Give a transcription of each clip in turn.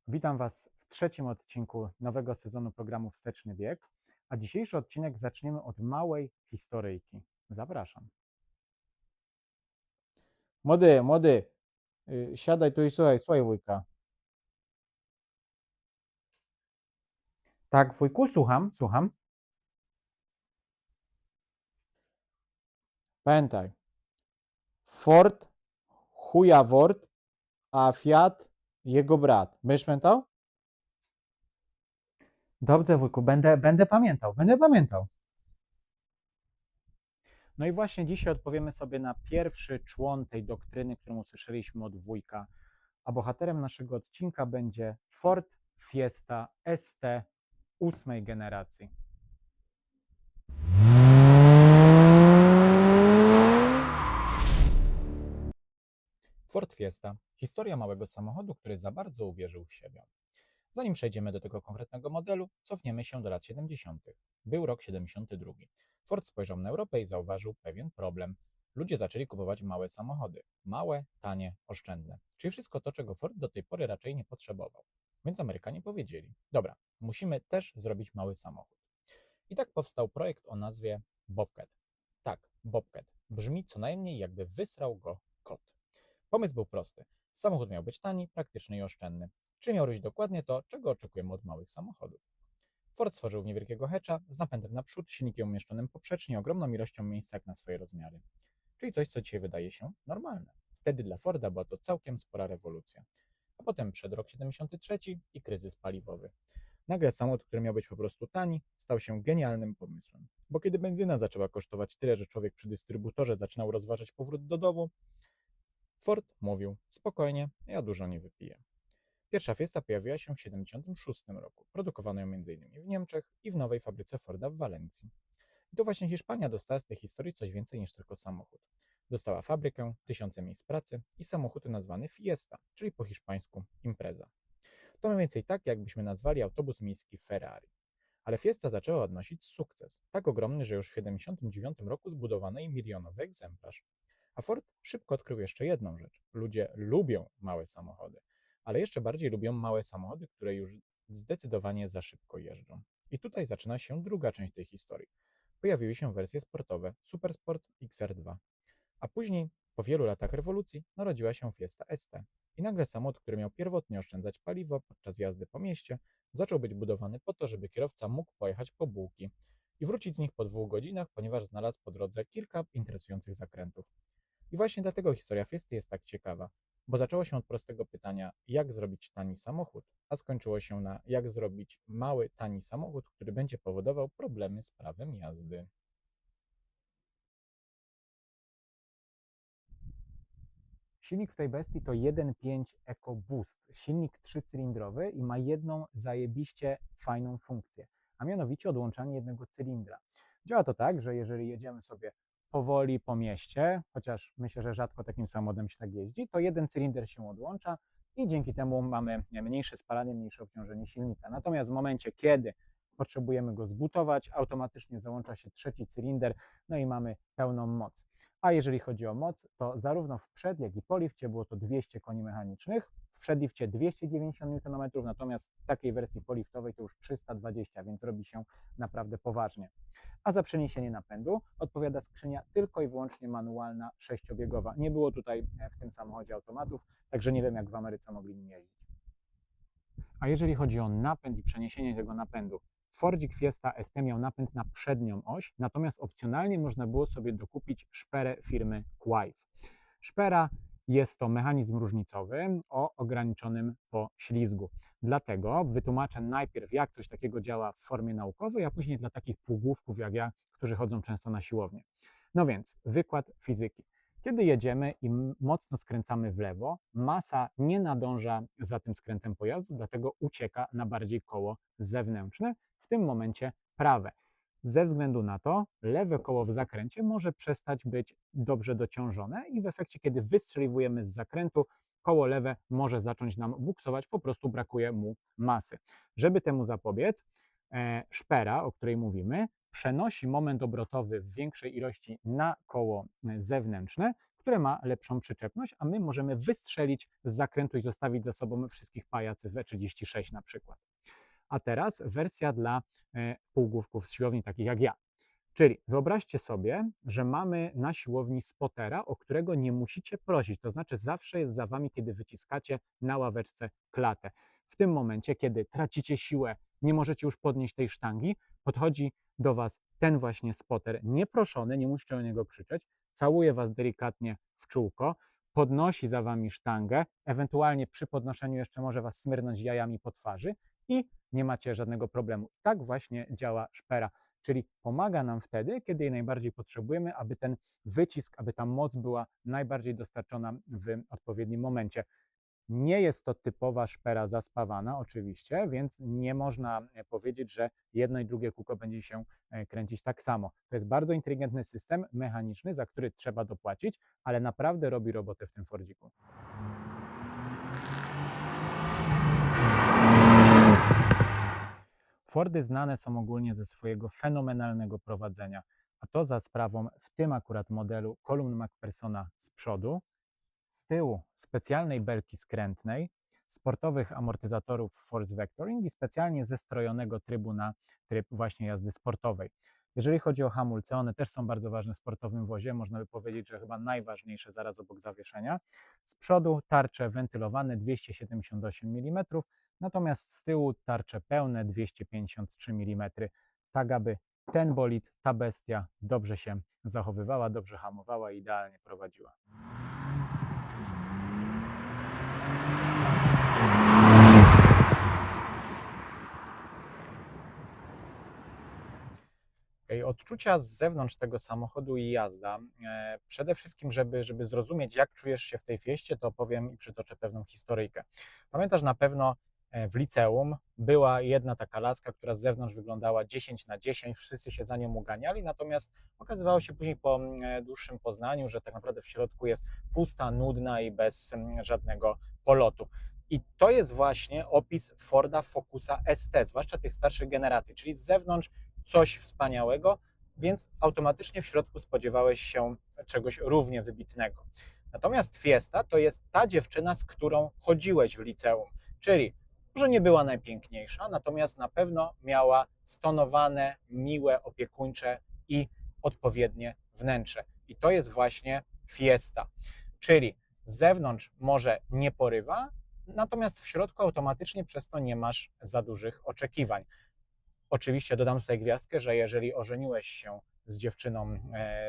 Witam Was w trzecim odcinku nowego sezonu programu Wsteczny Bieg, a dzisiejszy odcinek zaczniemy od małej historyjki. Zapraszam. Młody, siadaj tu i słuchaj wujka. Tak, wujku, słucham. Pamiętaj, Ford, chuja Word, a Fiat jego brat. Będziesz pamiętał? Dobrze, wujku, będę pamiętał. No i właśnie dzisiaj odpowiemy sobie na pierwszy człon tej doktryny, którą usłyszeliśmy od wujka, a bohaterem naszego odcinka będzie Ford Fiesta ST 8 generacji. Ford Fiesta. Historia małego samochodu, który za bardzo uwierzył w siebie. Zanim przejdziemy do tego konkretnego modelu, cofniemy się do lat 70. Był rok 72. Ford spojrzał na Europę i zauważył pewien problem. Ludzie zaczęli kupować małe samochody. Małe, tanie, oszczędne. Czyli wszystko to, czego Ford do tej pory raczej nie potrzebował. Więc Amerykanie powiedzieli, dobra, musimy też zrobić mały samochód. I tak powstał projekt o nazwie Bobcat. Tak, Bobcat. Brzmi co najmniej jakby wysrał go kot. Pomysł był prosty. Samochód miał być tani, praktyczny i oszczędny. Czyli miał robić dokładnie to, czego oczekujemy od małych samochodów. Ford stworzył niewielkiego hatcha z napędem naprzód, silnikiem umieszczonym poprzecznie, ogromną ilością miejsca jak na swoje rozmiary. Czyli coś, co dzisiaj wydaje się normalne. Wtedy dla Forda była to całkiem spora rewolucja. A potem przyszedł rok 73 i kryzys paliwowy. Nagle samochód, który miał być po prostu tani, stał się genialnym pomysłem. Bo kiedy benzyna zaczęła kosztować tyle, że człowiek przy dystrybutorze zaczynał rozważać powrót do domu, Ford mówił, spokojnie, ja dużo nie wypiję. Pierwsza Fiesta pojawiła się w 1976 roku. Produkowano ją m.in. w Niemczech i w nowej fabryce Forda w Walencji. I to właśnie Hiszpania dostała z tej historii coś więcej niż tylko samochód. Dostała fabrykę, tysiące miejsc pracy i samochód nazwany Fiesta, czyli po hiszpańsku impreza. To mniej więcej tak, jakbyśmy nazwali autobus miejski Ferrari. Ale Fiesta zaczęła odnosić sukces, tak ogromny, że już w 1979 roku zbudowano jej milionowy egzemplarz. A Ford szybko odkrył jeszcze jedną rzecz. Ludzie lubią małe samochody, ale jeszcze bardziej lubią małe samochody, które już zdecydowanie za szybko jeżdżą. I tutaj zaczyna się druga część tej historii. Pojawiły się wersje sportowe Supersport XR2. A później, po wielu latach rewolucji, narodziła się Fiesta ST. I nagle samochód, który miał pierwotnie oszczędzać paliwo podczas jazdy po mieście, zaczął być budowany po to, żeby kierowca mógł pojechać po bułki i wrócić z nich po 2 godzinach, ponieważ znalazł po drodze kilka interesujących zakrętów. I właśnie dlatego historia Fiesty jest tak ciekawa, bo zaczęło się od prostego pytania, jak zrobić tani samochód, a skończyło się na jak zrobić mały, tani samochód, który będzie powodował problemy z prawem jazdy. Silnik w tej bestii to 1.5 EcoBoost, silnik 3-cylindrowy i ma jedną zajebiście fajną funkcję, a mianowicie odłączanie jednego cylindra. Działa to tak, że jeżeli jedziemy sobie powoli po mieście, chociaż myślę, że rzadko takim samochodem się tak jeździ, to jeden cylinder się odłącza i dzięki temu mamy mniejsze spalanie, mniejsze obciążenie silnika. Natomiast w momencie, kiedy potrzebujemy go zbutować, automatycznie załącza się trzeci cylinder, no i mamy pełną moc. A jeżeli chodzi o moc, to zarówno w przed, jak i po lifcie było to 200 koni mechanicznych, w przedlifcie 290 Nm, natomiast w takiej wersji poliftowej to już 320, więc robi się naprawdę poważnie. A za przeniesienie napędu odpowiada skrzynia tylko i wyłącznie manualna, sześciobiegowa. Nie było tutaj w tym samochodzie automatów, także nie wiem, jak w Ameryce mogli nim jeździć. A jeżeli chodzi o napęd i przeniesienie tego napędu, Fordzik Fiesta ST miał napęd na przednią oś, natomiast opcjonalnie można było sobie dokupić szperę firmy Quaife. Szpera jest to mechanizm różnicowy o ograniczonym poślizgu. Dlatego wytłumaczę najpierw, jak coś takiego działa w formie naukowej, a później dla takich półgłówków jak ja, którzy chodzą często na siłownię. No więc, wykład fizyki. Kiedy jedziemy i mocno skręcamy w lewo, masa nie nadąża za tym skrętem pojazdu, dlatego ucieka na bardziej koło zewnętrzne, w tym momencie prawe. Ze względu na to lewe koło w zakręcie może przestać być dobrze dociążone i w efekcie, kiedy wystrzeliwujemy z zakrętu, koło lewe może zacząć nam buksować, po prostu brakuje mu masy. Żeby temu zapobiec, szpera, o której mówimy, przenosi moment obrotowy w większej ilości na koło zewnętrzne, które ma lepszą przyczepność, a my możemy wystrzelić z zakrętu i zostawić za sobą wszystkich pajacy w E36 na przykład. A teraz wersja dla półgłówków z siłowni, takich jak ja. Czyli wyobraźcie sobie, że mamy na siłowni spotera, o którego nie musicie prosić, to znaczy zawsze jest za wami, kiedy wyciskacie na ławeczce klatę. W tym momencie, kiedy tracicie siłę, nie możecie już podnieść tej sztangi, podchodzi do was ten właśnie spoter, nieproszony, nie musicie o niego krzyczeć, całuje was delikatnie w czółko, podnosi za wami sztangę, ewentualnie przy podnoszeniu jeszcze może was smyrnąć jajami po twarzy i nie macie żadnego problemu. Tak właśnie działa szpera. Czyli pomaga nam wtedy, kiedy jej najbardziej potrzebujemy, aby ten wycisk, aby ta moc była najbardziej dostarczona w odpowiednim momencie. Nie jest to typowa szpera zaspawana oczywiście, więc nie można powiedzieć, że jedno i drugie kółko będzie się kręcić tak samo. To jest bardzo inteligentny system mechaniczny, za który trzeba dopłacić, ale naprawdę robi robotę w tym Fordziku. Fordy znane są ogólnie ze swojego fenomenalnego prowadzenia, a to za sprawą w tym akurat modelu kolumn McPhersona z przodu, z tyłu specjalnej belki skrętnej, sportowych amortyzatorów Force Vectoring i specjalnie zestrojonego trybu na tryb właśnie jazdy sportowej. Jeżeli chodzi o hamulce, one też są bardzo ważne w sportowym wozie, można by powiedzieć, że chyba najważniejsze zaraz obok zawieszenia. Z przodu tarcze wentylowane 278 mm, natomiast z tyłu tarcze pełne 253 mm, tak aby ten bolid, ta bestia dobrze się zachowywała, dobrze hamowała i idealnie prowadziła. Odczucia z zewnątrz tego samochodu i jazda. Przede wszystkim, żeby zrozumieć, jak czujesz się w tej Fieście, to opowiem i przytoczę pewną historyjkę. Pamiętasz na pewno w liceum była jedna taka laska, która z zewnątrz wyglądała 10/10, wszyscy się za nią uganiali, natomiast okazywało się później po dłuższym poznaniu, że tak naprawdę w środku jest pusta, nudna i bez żadnego polotu. I to jest właśnie opis Forda Focusa ST, zwłaszcza tych starszych generacji, czyli z zewnątrz coś wspaniałego, więc automatycznie w środku spodziewałeś się czegoś równie wybitnego. Natomiast Fiesta to jest ta dziewczyna, z którą chodziłeś w liceum, czyli może nie była najpiękniejsza, natomiast na pewno miała stonowane, miłe, opiekuńcze i odpowiednie wnętrze. I to jest właśnie Fiesta, czyli z zewnątrz może nie porywa, natomiast w środku automatycznie przez to nie masz za dużych oczekiwań. Oczywiście dodam tutaj gwiazdkę, że jeżeli ożeniłeś się z dziewczyną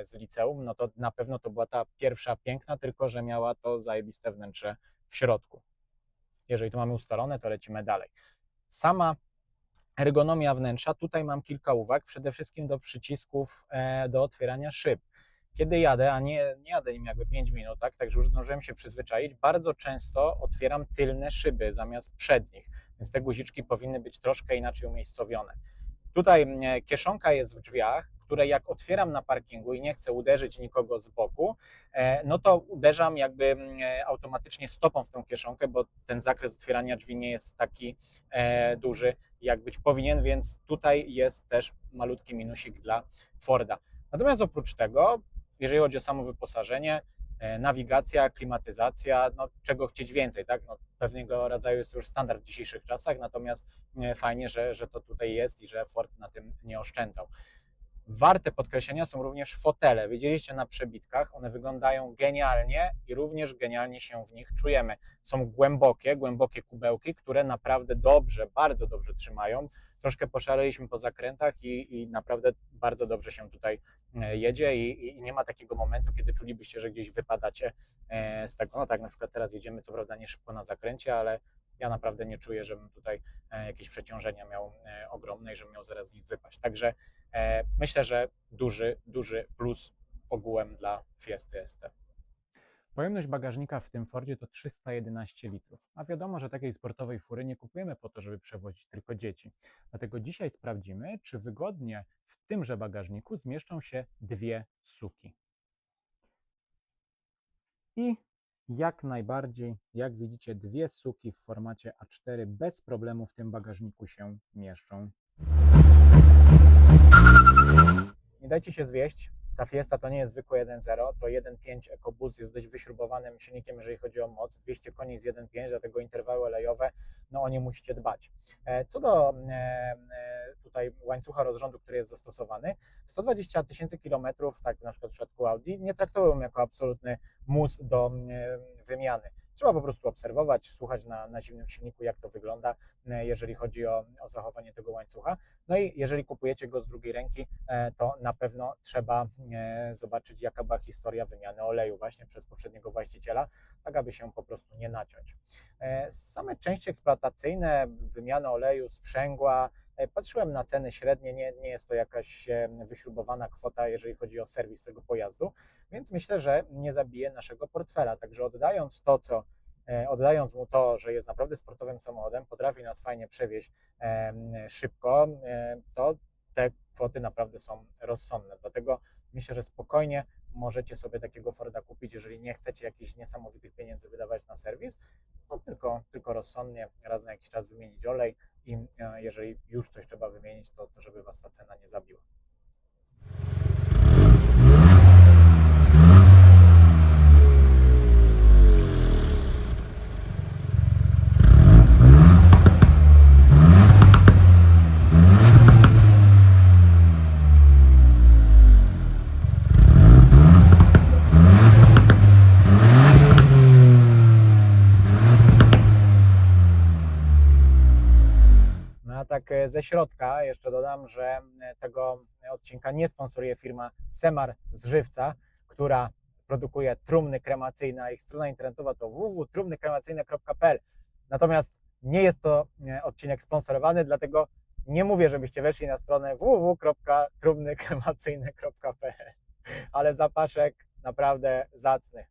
z liceum, no to na pewno to była ta pierwsza piękna, tylko że miała to zajebiste wnętrze w środku. Jeżeli to mamy ustalone, to lecimy dalej. Sama ergonomia wnętrza, tutaj mam kilka uwag, przede wszystkim do przycisków do otwierania szyb. Kiedy jadę, a nie jadę nim jakby 5 minut, także już zdążyłem się przyzwyczaić, bardzo często otwieram tylne szyby zamiast przednich, więc te guziczki powinny być troszkę inaczej umiejscowione. Tutaj kieszonka jest w drzwiach, które jak otwieram na parkingu i nie chcę uderzyć nikogo z boku, no to uderzam jakby automatycznie stopą w tę kieszonkę, bo ten zakres otwierania drzwi nie jest taki duży, jak być powinien, więc tutaj jest też malutki minusik dla Forda. Natomiast oprócz tego, jeżeli chodzi o samo wyposażenie, nawigacja, klimatyzacja, no czego chcieć więcej, tak? No, pewnego rodzaju jest to już standard w dzisiejszych czasach, natomiast fajnie, że to tutaj jest i że Ford na tym nie oszczędzał. Warte podkreślenia są również fotele. Widzieliście na przebitkach, one wyglądają genialnie i również genialnie się w nich czujemy. Są głębokie kubełki, które naprawdę dobrze, bardzo dobrze trzymają. Troszkę poszaleliśmy po zakrętach i naprawdę bardzo dobrze się tutaj jedzie i nie ma takiego momentu, kiedy czulibyście, że gdzieś wypadacie z tego. No tak, na przykład teraz jedziemy, co prawda nie szybko na zakręcie, ale ja naprawdę nie czuję, żebym tutaj jakieś przeciążenia miał ogromne i żebym miał zaraz z nich wypaść. Także myślę, że duży plus ogółem dla Fiesty ST. Pojemność bagażnika w tym Fordzie to 311 litrów, a wiadomo, że takiej sportowej fury nie kupujemy po to, żeby przewozić tylko dzieci. Dlatego dzisiaj sprawdzimy, czy wygodnie w tymże bagażniku zmieszczą się dwie suki. I jak najbardziej, jak widzicie, dwie suki w formacie A4 bez problemu w tym bagażniku się mieszczą. Nie dajcie się zwieść, ta Fiesta to nie jest zwykły 1.0, to 1.5 EcoBoost jest dość wyśrubowanym silnikiem, jeżeli chodzi o moc, 200 koni z 1.5, dlatego interwały olejowe, no o nie musicie dbać. Co do tutaj łańcucha rozrządu, który jest zastosowany, 120 000 kilometrów, tak na przykład w przypadku Audi, nie traktowałbym jako absolutny mus do wymiany. Trzeba po prostu obserwować, słuchać na zimnym silniku, jak to wygląda, jeżeli chodzi o zachowanie tego łańcucha. No i jeżeli kupujecie go z drugiej ręki, to na pewno trzeba zobaczyć, jaka była historia wymiany oleju właśnie przez poprzedniego właściciela, tak aby się po prostu nie naciąć. Same części eksploatacyjne, wymiana oleju, sprzęgła, patrzyłem na ceny średnie, nie jest to jakaś wyśrubowana kwota, jeżeli chodzi o serwis tego pojazdu, więc myślę, że nie zabije naszego portfela. Także oddając mu to, że jest naprawdę sportowym samochodem, potrafi nas fajnie przewieźć szybko, to te kwoty naprawdę są rozsądne. Dlatego myślę, że spokojnie możecie sobie takiego Forda kupić, jeżeli nie chcecie jakichś niesamowitych pieniędzy wydawać na serwis, no tylko rozsądnie, raz na jakiś czas wymienić olej i jeżeli już coś trzeba wymienić, to żeby Was ta cena nie zabiła. No a tak ze środka jeszcze dodam, że tego odcinka nie sponsoruje firma Semar z Żywca, która produkuje trumny kremacyjne, a ich strona internetowa to www.trumnykremacyjne.pl. Natomiast nie jest to odcinek sponsorowany, dlatego nie mówię, żebyście weszli na stronę www.trumnykremacyjne.pl, ale zapaszek naprawdę zacny.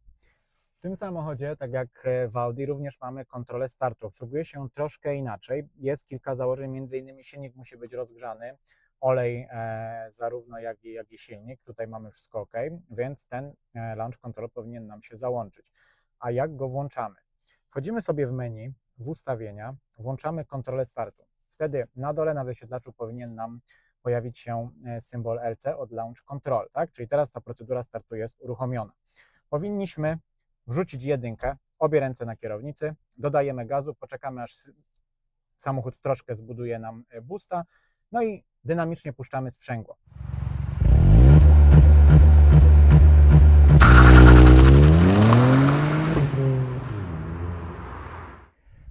W tym samochodzie, tak jak w Audi, również mamy kontrolę startu. Obsługuje się troszkę inaczej. Jest kilka założeń, między innymi silnik musi być rozgrzany, olej zarówno jak i silnik. Tutaj mamy wszystko OK, więc ten launch control powinien nam się załączyć. A jak go włączamy? Wchodzimy sobie w menu, w ustawienia, włączamy kontrolę startu. Wtedy na dole na wyświetlaczu powinien nam pojawić się symbol LC od Launch Control, tak? Czyli teraz ta procedura startu jest uruchomiona. Powinniśmy wrzucić jedynkę, obie ręce na kierownicy, dodajemy gazu, poczekamy aż samochód troszkę zbuduje nam boosta, no i dynamicznie puszczamy sprzęgło.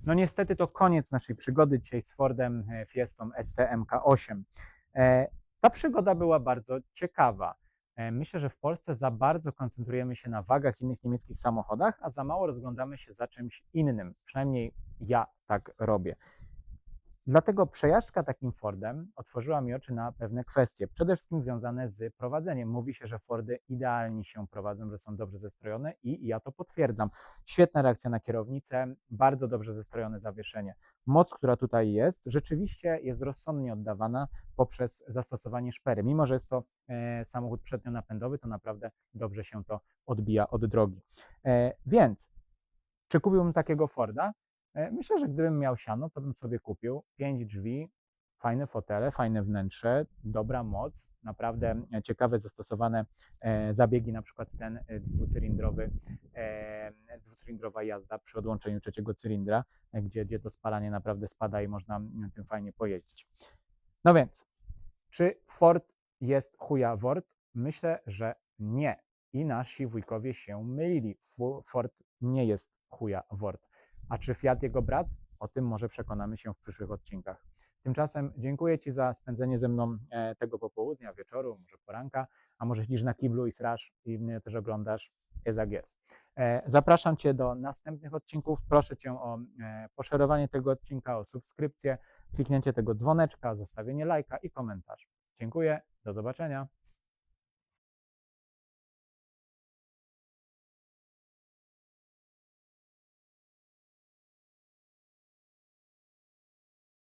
No niestety to koniec naszej przygody dzisiaj z Fordem Fiestą ST MK8. Ta przygoda była bardzo ciekawa. Myślę, że w Polsce za bardzo koncentrujemy się na wagach innych niemieckich samochodach, a za mało rozglądamy się za czymś innym. Przynajmniej ja tak robię. Dlatego przejażdżka takim Fordem otworzyła mi oczy na pewne kwestie, przede wszystkim związane z prowadzeniem. Mówi się, że Fordy idealnie się prowadzą, że są dobrze zestrojone i ja to potwierdzam. Świetna reakcja na kierownicę, bardzo dobrze zestrojone zawieszenie. Moc, która tutaj jest, rzeczywiście jest rozsądnie oddawana poprzez zastosowanie szpery. Mimo że jest to samochód przednionapędowy, to naprawdę dobrze się to odbija od drogi. Więc, czy kupiłbym takiego Forda? Myślę, że gdybym miał siano, to bym sobie kupił 5 drzwi, fajne fotele, fajne wnętrze, dobra moc, naprawdę ciekawe zastosowane zabiegi, na przykład ten dwucylindrowa jazda przy odłączeniu trzeciego cylindra, gdzie to spalanie naprawdę spada i można tym fajnie pojeździć. No więc, czy Ford jest chuja Wort? Myślę, że nie. I nasi wujkowie się mylili. Ford nie jest chuja Wort. A czy Fiat jego brat? O tym może przekonamy się w przyszłych odcinkach. Tymczasem dziękuję Ci za spędzenie ze mną tego popołudnia, wieczoru, może poranka, a może siedzisz na kiblu i srasz i mnie też oglądasz, jest jak jest. Zapraszam Cię do następnych odcinków. Proszę Cię o poszerowanie tego odcinka, o subskrypcję, kliknięcie tego dzwoneczka, zostawienie lajka i komentarz. Dziękuję, do zobaczenia.